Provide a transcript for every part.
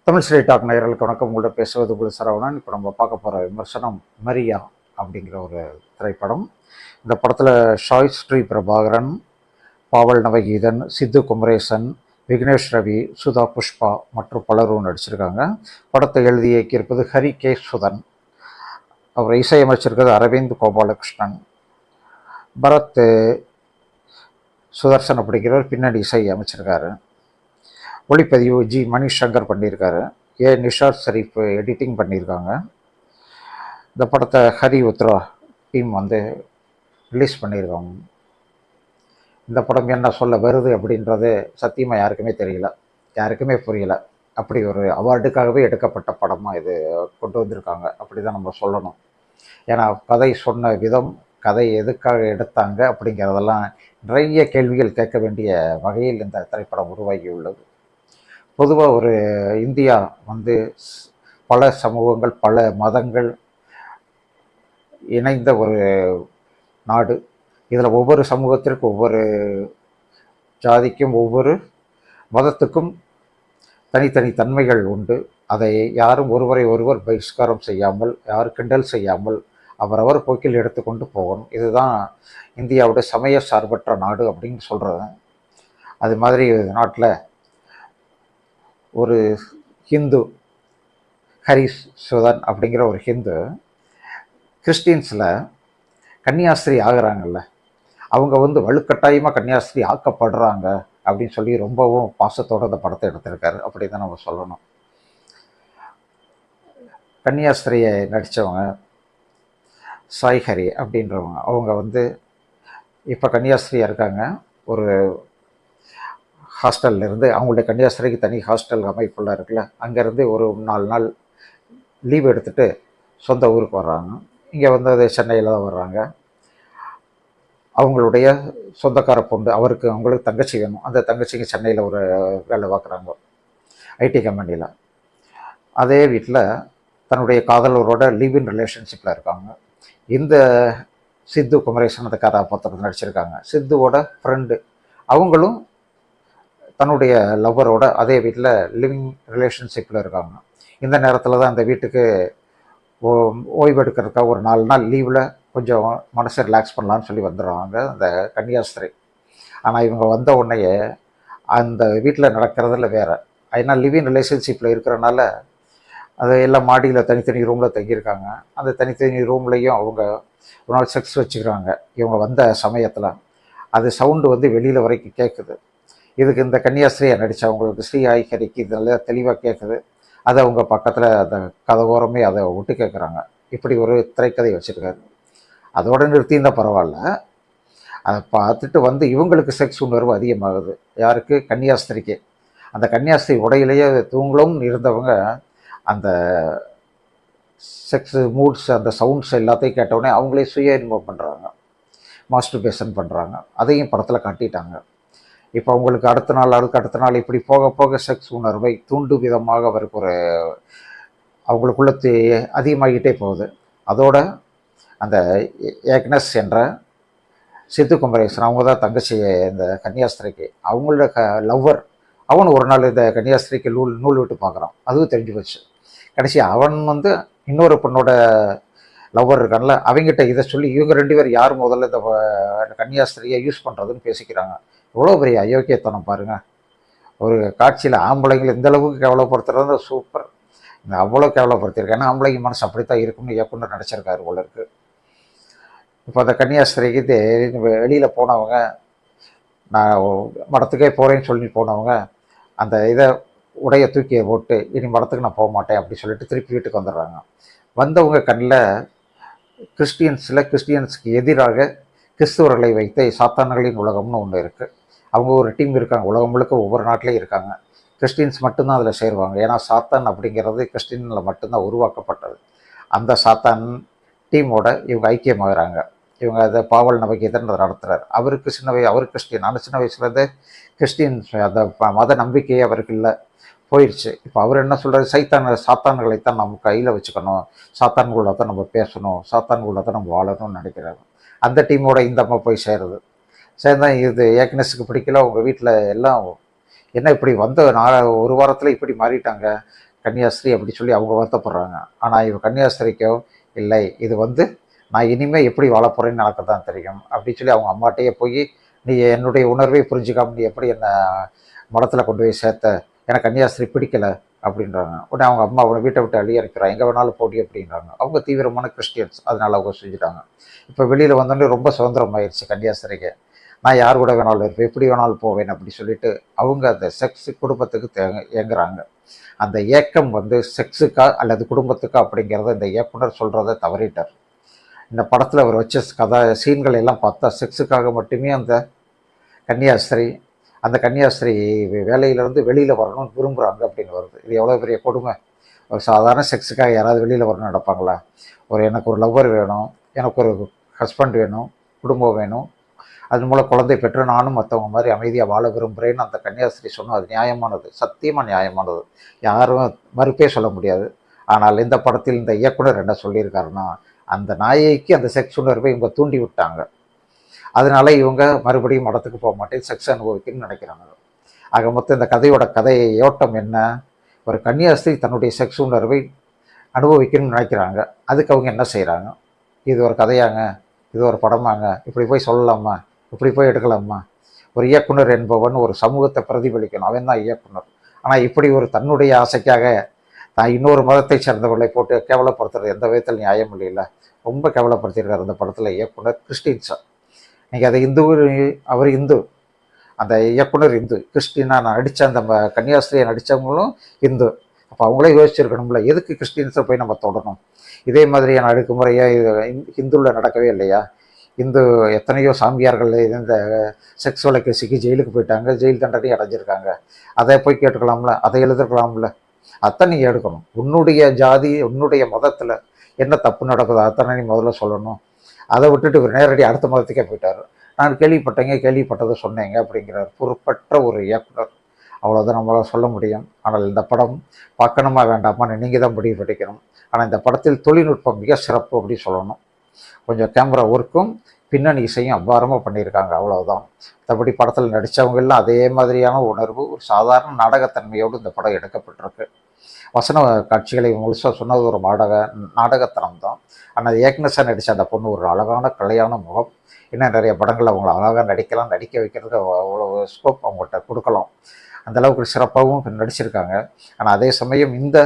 Tamil Sri talk நேயர்களுக்கு வணக்கம். உங்கள்கிட்ட பேசுவது உங்கள் சரவணன். இப்போ நம்ம பார்க்க போகிற விமர்சனம் மரியா அப்படிங்கிற ஒரு திரைப்படம். இந்த படத்தில் ஷாய் ஸ்ரீ பிரபாகரன், பாவல் நவகீதன், சித்து குமரேசன், விக்னேஷ் ரவி, சுதா புஷ்பா மற்றும் பலரும் நடிச்சிருக்காங்க. படத்தை எழுதி இயக்கியிருப்பது ஹரி கே சுதன். அவர் இசையமைச்சிருக்கிறது அரவிந்த் கோபாலகிருஷ்ணன். பரத் சுதர்சன் அப்படிங்கிறவர் பின்னாடி இசை அமைச்சிருக்காரு. ஒளிப்பதிவு ஜி மணிசங்கர் பண்ணியிருக்காரு. ஏ நிஷார் ஷரீஃப் எடிட்டிங் பண்ணியிருக்காங்க. இந்த படத்தை ஹரி உத்ரா டீம் ரிலீஸ் பண்ணியிருக்காங்க. இந்த படம் என்ன சொல்ல வருது அப்படின்றது சத்தியமாக யாருக்குமே தெரியல, யாருக்குமே புரியல. அப்படி ஒரு அவார்டுக்காகவே எடுக்கப்பட்ட படமாக இது கொண்டு வந்திருக்காங்க, அப்படி தான் நம்ம சொல்லணும். ஏன்னா கதை சொன்ன விதம், கதை எதுக்காக எடுத்தாங்க அப்படிங்கிறதெல்லாம் நிறைய கேள்விகள் கேட்க வேண்டிய வகையில் இந்த திரைப்படம் உருவாகியுள்ளது. பொதுவாக ஒரு இந்தியா பல சமூகங்கள், பல மதங்கள் இணைந்த ஒரு நாடு. இதில் ஒவ்வொரு சமூகத்திற்கும், ஒவ்வொரு ஜாதிக்கும், ஒவ்வொரு மதத்துக்கும் தனித்தனி தன்மைகள் உண்டு. அதை யாரும் ஒருவரை ஒருவர் பகிஷ்காரம் செய்யாமல், யாரும் கிண்டல் செய்யாமல் அவரவர் போக்கில் எடுத்துக்கொண்டு போகணும். இதுதான் இந்தியாவுடைய சமய சார்பற்ற நாடு அப்படின்னு சொல்கிறது. அது மாதிரி நாட்டில் ஒரு ஹிந்து, ஹரி சுதன் அப்படிங்கிற ஒரு ஹிந்து, கிறிஸ்டின்ஸில் கன்னியாஸ்திரி ஆகிறாங்கல்ல, அவங்க வலுக்கட்டாயமாக கன்னியாஸ்திரி ஆக்கப்படுறாங்க அப்படின்னு சொல்லி ரொம்பவும் பாசத்தோடு அந்த படத்தை எடுத்திருக்காரு. அப்படி தான் நம்ம சொல்லணும். கன்னியாஸ்திரியை நடித்தவங்க சாய் ஹரி அப்படின்றவங்க, அவங்க இப்போ கன்னியாஸ்திரியாக இருக்காங்க. ஒரு ஹாஸ்டல்லேருந்து, அவங்களுடைய கன்னியாஸ்திரிக்கு தனி ஹாஸ்டல் அமைப்புள்ள இருக்குல்ல, அங்கேருந்து ஒரு 4 நாள் லீவ் எடுத்துகிட்டு சொந்த ஊருக்கு வர்றாங்க. இங்கே அது சென்னையில் தான் வர்றாங்க. அவங்களுடைய சொந்தக்கார பொண்ணு, அவங்களுக்கு தங்கச்சி வேணும். அந்த தங்கச்சிக்கு சென்னையில் ஒரு வேலை பார்க்குறாங்க, ஐடி கம்பெனியில். அதே வீட்டில் தன்னுடைய காதலரோட லிவ் இன் ரிலேஷன்ஷிப்பில் இருக்காங்க. இந்த சித்து குமரேசன் அந்த கதாபாத்திரத்தை நடிச்சிருக்காங்க. சித்துவோட ஃப்ரெண்டு, அவங்களும் தன்னுடைய லவ்வரோட அதே வீட்டில் லிவிங் ரிலேஷன்ஷிப்பில் இருக்காங்க. இந்த நேரத்தில் தான் அந்த வீட்டுக்கு ஓய்வு எடுக்கிறதுக்காக ஒரு 4 நாள் லீவில் கொஞ்சம் மனசை ரிலாக்ஸ் பண்ணலான்னு சொல்லி வந்துடுறாங்க அந்த கன்னியாஸ்திரி. ஆனால் இவங்க வந்த உடனேயே அந்த வீட்டில் நடக்கிறதில்ல வேறு. ஏன்னா லிவிங் ரிலேஷன்ஷிப்பில் இருக்கிறனால அது எல்லாம் மாடியில் தனித்தனி ரூமில் தங்கியிருக்காங்க. அந்த தனித்தனி ரூம்லேயும் அவங்க ஒரு நாள் செக்ஸ் வச்சுக்கிறாங்க இவங்க வந்த சமயத்தில். அது சவுண்டு வெளியில் வரைக்கும் கேட்குது. இதுக்கு இந்த கன்னியாஸ்திரியை நடித்தவங்களுக்கு ஸ்ரீ ஹரிக்கு இதெல்லாம் தெளிவாக கேட்குது. அதை அவங்க பக்கத்தில் அந்த கதவோரமே அதை விட்டு கேட்குறாங்க. இப்படி ஒரு திரைக்கதை வச்சுருக்காரு. அதோட நிறுத்தியிருந்தால் பரவாயில்ல. அதை பார்த்துட்டு இவங்களுக்கு செக்ஸ் உணர்வு அதிகமாகுது. யாருக்கு? கன்னியாஸ்திரிக்கு. அந்த கன்னியாஸ்திரி உடையிலேயே தூங்களும் இருந்தவங்க அந்த செக்ஸ் மூட்ஸ், அந்த சவுண்ட்ஸ் எல்லாத்தையும் கேட்டவுடனே அவங்களே சுய இன்வால்வ் பண்ணுறாங்க, மாஸ்டர்பேஷன் பண்ணுறாங்க. அதையும் படத்தில் காட்டிட்டாங்க. இப்போ அவங்களுக்கு அடுத்த நாள் இப்படி போக போக செக்ஸ் உணர்வை தூண்டும் விதமாக அவருக்கு அவங்களுக்குள்ள அதிகமாகிட்டே போகுது. அதோட அந்த ஏக்னஸ் என்ற சித்து குமரேசன், அவங்க தான் தங்கச்சி இந்த கன்னியாஸ்திரிக்கு, அவங்களோட லவ்வர், அவனு ஒரு நாள் இந்த கன்னியாஸ்திரிக்கு நூல் விட்டு பார்க்குறான். அதுவும் தெரிஞ்சு போச்சு. கடைசி அவன் இன்னொரு பொண்ணோட லவ்வர் இருக்கான்ல, அவங்ககிட்ட இதை சொல்லி இவங்க 2 பேர் யார் முதல்ல இந்த கன்னியாஸ்திரியை யூஸ் பண்ணுறதுன்னு பேசிக்கிறாங்க. எவ்வளோ பெரிய அயோக்கியத்தனம் பாருங்கள். ஒரு காட்சியில் ஆம்பளைங்களை இந்த அளவுக்கு கேவலப்படுத்துறது சூப்பர். இந்த அவ்வளோ கேவலப்படுத்தியிருக்கேன். ஏன்னா ஆம்பளைங்க மனசு அப்படித்தான் இருக்கும்னு இயக்குனர் நினச்சிருக்காரு போல இருக்கு. இப்போ அந்த கன்னியாஸ்திரிக்கு வெளியில் போனவங்க, நான் மடத்துக்கே போகிறேன்னு சொல்லி போனவங்க அந்த இதை உடைய தூக்கியை போட்டு இனி மடத்துக்கு நான் போக மாட்டேன் அப்படி சொல்லிட்டு திருப்பி வீட்டுக்கு வந்துடுறாங்க. வந்தவங்க கண்ணில் கிறிஸ்டியன்ஸுக்கு எதிராக கிறிஸ்துவர்களை வைத்த சாத்தான்களின் உலகம்னு ஒன்று இருக்குது. அவங்க ஒரு டீம் இருக்காங்க, உலகம் முழுக்க ஒவ்வொரு நாட்டிலையும் இருக்காங்க. கிறிஸ்டின்ஸ் மட்டும்தான் அதில் சேருவாங்க. ஏன்னா சாத்தான் அப்படிங்கிறது கிறிஸ்டினில் மட்டும்தான் உருவாக்கப்பட்டது. அந்த சாத்தான் டீமோட இவங்க ஐக்கியமாகறாங்க. இவங்க அதை பாவல் நவகீதன் நடத்துகிறார். அவர் கிறிஸ்டின். ஆனால் சின்ன வயசுலேருந்து கிறிஸ்டின்ஸ் அந்த மத நம்பிக்கையே அவருக்கு இல்லை, போயிடுச்சு. இப்போ அவர் என்ன சொல்கிறார்? சாத்தான்களைத்தான் நம்ம கையில் வச்சுக்கணும், சாத்தான்களோட தான் நம்ம பேசணும், சாத்தான்களோட தான் நம்ம வாழணும்னு நினைக்கிறாங்க. அந்த டீமோட இந்த அம்மா போய் சேர்ந்தால் இது ஏக்னஸுக்கு பிடிக்கல. உங்கள் வீட்டில் எல்லாம் என்ன இப்படி ஒரு வாரத்தில் இப்படி மாறிட்டாங்க, கன்னியாஸ்திரி அப்படி சொல்லி அவங்க வருத்தப்படுறாங்க. ஆனால் இவ கன்னியாஸ்திரிக்கோ இல்லை, இது வந்து நான் இனிமேல் எப்படி வாழ போகிறேன்னு எனக்கு தான் தெரியும் அப்படின்னு சொல்லி அவங்க அம்மாட்டையே போய், நீ என்னுடைய உணர்வை புரிஞ்சுக்காம நீ எப்படி என்னை மடத்தில் கொண்டு போய் சேர்த்த, எனக்கு கன்னியாஸ்திரி பிடிக்கலை அப்படின்றாங்க. உடனே அவங்க அம்மா அவனை வீட்டை விட்டு அள்ளி அனுப்பிக்கிறாங்க, எங்கே வேணாலும் போடி அப்படின்றாங்க. அவங்க தீவிரமான கிறிஸ்டியன்ஸ், அதனால அவங்க செஞ்சுட்டாங்க. இப்போ வெளியில் வந்தோடனே ரொம்ப சுதந்திரம் ஆயிடுச்சு கன்னியாஸ்திரிக்கு. நான் யார் கூட வேணாலும் இருப்பேன், எப்படி வேணாலும் போவேன் அப்படி சொல்லிட்டு அவங்க அந்த செக்ஸ் குடும்பத்துக்கு ஏங்குறாங்க. அந்த ஏக்கம் வந்து செக்ஸுக்கா அல்லது குடும்பத்துக்கா அப்படிங்கிறத இந்த இயக்குனர் சொல்கிறத தவறிட்டார். இந்த படத்தில் அவர் வச்ச சீன்கள் எல்லாம் பார்த்தா செக்ஸுக்காக மட்டுமே கன்னியாஸ்திரி அந்த கன்னியாஸ்திரி வேலையிலேருந்து வெளியில் வரணும்னு விரும்புகிறாங்க அப்படின்னு வருது. இது எவ்வளோ பெரிய கொடுமை. ஒரு சாதாரண செக்ஸுக்காக யாராவது வெளியில் வரணும்னு நடப்பாங்களா? எனக்கு ஒரு லவ்வர் வேணும், எனக்கு ஒரு ஹஸ்பண்ட் வேணும், குடும்பம் வேணும், அது மூலம் குழந்தை பெற்று நானும் மற்றவங்க மாதிரி அமைதியாக வாழ விரும்புகிறேன்னு அந்த கன்னியாஸ்திரி சொன்னால் அது நியாயமானது, சத்தியமாக நியாயமானது, யாரும் மறுப்பே சொல்ல முடியாது. ஆனால் இந்த படத்தில் இந்த இயக்குனர் என்ன சொல்லியிருக்காருன்னா, அந்த நாயைக்கு அந்த செக்ஸ் உணர்வை இவங்க தூண்டி விட்டாங்க. அதனால இவங்க மறுபடியும் மடத்துக்கு போக மாட்டேன், செக்ஸ் அனுபவிக்கணும்னு நினைக்கிறாங்க. ஆக மொத்தம் இந்த கதையோட யோட்டம் என்ன? ஒரு கன்னியாஸ்திரி தன்னுடைய செக்ஸ் உணர்வை அனுபவிக்கணும்னு நினைக்கிறாங்க. அதுக்கு அவங்க என்ன செய்கிறாங்க? இது ஒரு கதையாங்க, இது ஒரு படமாங்க, இப்படி போய் சொல்லலாமா, இப்படி போய் எடுக்கலாமா? ஒரு இயக்குனர் என்பவன் ஒரு சமூகத்தை பிரதிபலிக்கணும், அவன் தான் இயக்குனர். ஆனால் இப்படி ஒரு தன்னுடைய ஆசைக்காக தான் இன்னொரு மதத்தை சேர்ந்தவர்களை போட்டு கேவலப்படுத்துறது எந்த விதத்தில் நியாயம் இல்லையில. ரொம்ப கேவலப்படுத்தியிருக்காரு அந்த படத்தில் இயக்குனர். கிறிஸ்டின்ஸா நீங்கள் அதை அவர் இந்து, அந்த இயக்குனர் இந்து, கிறிஸ்டினாக நான் நடித்த அந்த கன்னியாஸ்திரியை நடித்தவங்களும் இந்து. அப்போ அவங்களே யோசிச்சிருக்கணும்ல, எதுக்கு கிறிஸ்டின்ஸை போய் நம்ம தொடரணும்? இதே மாதிரியான அடுக்குமுறையாக இது இந்துவில் நடக்கவே இல்லையா? இந்து எத்தனையோ சாமியார்கள் இந்த செக்ஸ் வழக்கு ஜெயிலுக்கு போயிட்டாங்க, ஜெயில் தண்டனை அடைஞ்சிருக்காங்க. அதை போய் கேட்டுக்கலாம்ல, அதை எழுதிருக்கலாம்ல. அத்தனை நீங்கள் எடுக்கணும். உன்னுடைய ஜாதி உன்னுடைய மதத்தில் என்ன தப்பு நடக்குதோ அத்தனை நீ முதல்ல சொல்லணும். அதை விட்டுட்டு இவர் நேரடி அடுத்த மதத்துக்கே போயிட்டார். நான் கேள்விப்பட்டதை சொன்னேங்க அப்படிங்கிறார் பொறுப்பற்ற ஒரு இயக்குனர். அவ்வளோதான் நம்மளால் சொல்ல முடியும். ஆனால் இந்த படம் பார்க்கணுமா வேண்டாமான்னு நீங்கள் தான் முடிவு பண்ணிக்கணும். ஆனால் இந்த படத்தில் தொழில்நுட்பம் மிக சிறப்பு அப்படின்னு சொல்லணும். கொஞ்சம் கேமரா ஒர்க்கும் பின்னணி இசையும் அபாரமாக பண்ணியிருக்காங்க, அவ்வளோதான். மற்றபடி படத்தில் நடித்தவங்கெல்லாம் அதே மாதிரியான உணர்வு, ஒரு சாதாரண நாடகத்தன்மையோடு இந்த படம் எடுக்கப்பட்டிருக்கு. வசன காட்சிகளை முழுசாக சொன்னது ஒரு நாடகத்தனம் தான். ஆனால் ஏக்னஸாக நடித்த அந்த பொண்ணு ஒரு அழகான கலையான முகம். இன்னும் நிறைய படங்கள் அவங்கள அழகாக நடிக்க வைக்கிறதுக்கு அவ்வளோ ஸ்கோப் அவங்கள்ட்ட கொடுக்கலாம். அந்தளவுக்கு சிறப்பாகவும் நடிச்சிருக்காங்க. ஆனால் அதே சமயம் இந்த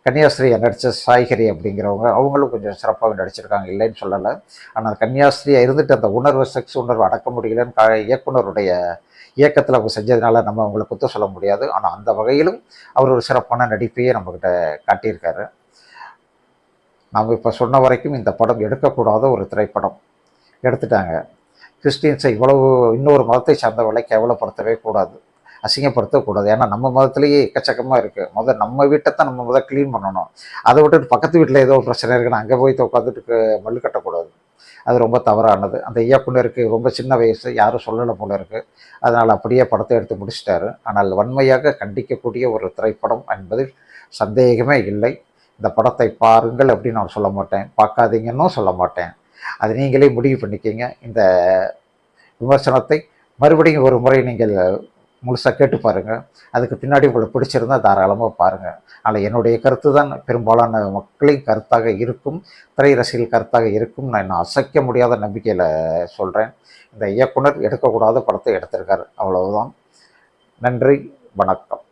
கன்னியாஸ்திரியை நடித்த சாய்கரி அப்படிங்கிறவங்க அவங்களும் கொஞ்சம் சிறப்பாக நடிச்சிருக்காங்க, இல்லைன்னு சொல்லலை. ஆனால் கன்னியாஸ்திரியாக இருந்துட்டு அந்த உணர்வு, செக்ஸ் உணர்வு அடக்க முடியலன்னு இயக்குனருடைய இயக்கத்தில் அவங்க செஞ்சதுனால நம்ம அவங்களை குத்த சொல்ல முடியாது. ஆனால் அந்த வகையிலும் அவர் ஒரு சிறப்பான நடிப்பையே நம்மக்கிட்ட காட்டியிருக்காரு. நாம் இப்போ சொன்ன வரைக்கும் இந்த படம் எடுக்கக்கூடாத ஒரு திரைப்படம் எடுத்துட்டாங்க. கிறிஸ்டின்ஸை இவ்வளவு இன்னொரு மதத்தை சார்ந்தவர்களை கேவலப்படுத்தவே கூடாது, அசிங்கப்படுத்தக்கூடாது. ஏன்னா நம்ம மதத்துலேயே எக்கச்சக்கமாக இருக்குது. நம்ம வீட்டை தான் நம்ம க்ளீன் பண்ணணும். அதை விட்டுட்டு பக்கத்து வீட்டில் ஏதோ பிரச்சனை இருக்குன்னு அங்கே போய் உட்காந்துட்டு மல்லு கட்டக்கூடாது. அது ரொம்ப தவறானது. அந்த இயக்குனருக்கு ரொம்ப சின்ன வயசு, யாரும் சொல்லலை போல இருக்குது. அதனால் அப்படியே படத்தை எடுத்து முடிச்சிட்டாரு. ஆனால் வன்மையாக கண்டிக்கக்கூடிய ஒரு திரைப்படம் என்பதில் சந்தேகமே இல்லை. இந்த படத்தை பாருங்கள் அப்படின்னு நான் சொல்ல மாட்டேன், பார்க்காதீங்கன்னும் சொல்ல மாட்டேன். அது நீங்களே முடிவு பண்ணிக்கிங்க. இந்த விமர்சனத்தை மறுபடியும் ஒரு முறை நீங்கள் முழுசாக கேட்டு பாருங்கள். அதுக்கு பின்னாடி உங்களுக்கு பிடிச்சிருந்தால் தாராளமாக பாருங்கள். ஆனால் என்னுடைய கருத்து தான் பெரும்பாலான மக்களின் கருத்தாக இருக்கும், திரை ரசிகர்கள் கருத்தாக இருக்கும். நான் அசைக்க முடியாத நம்பிக்கையில் சொல்கிறேன். இந்த இயக்குனர் எடுக்கக்கூடாத படத்தை எடுத்திருக்காரு, அவ்வளவுதான். நன்றி, வணக்கம்.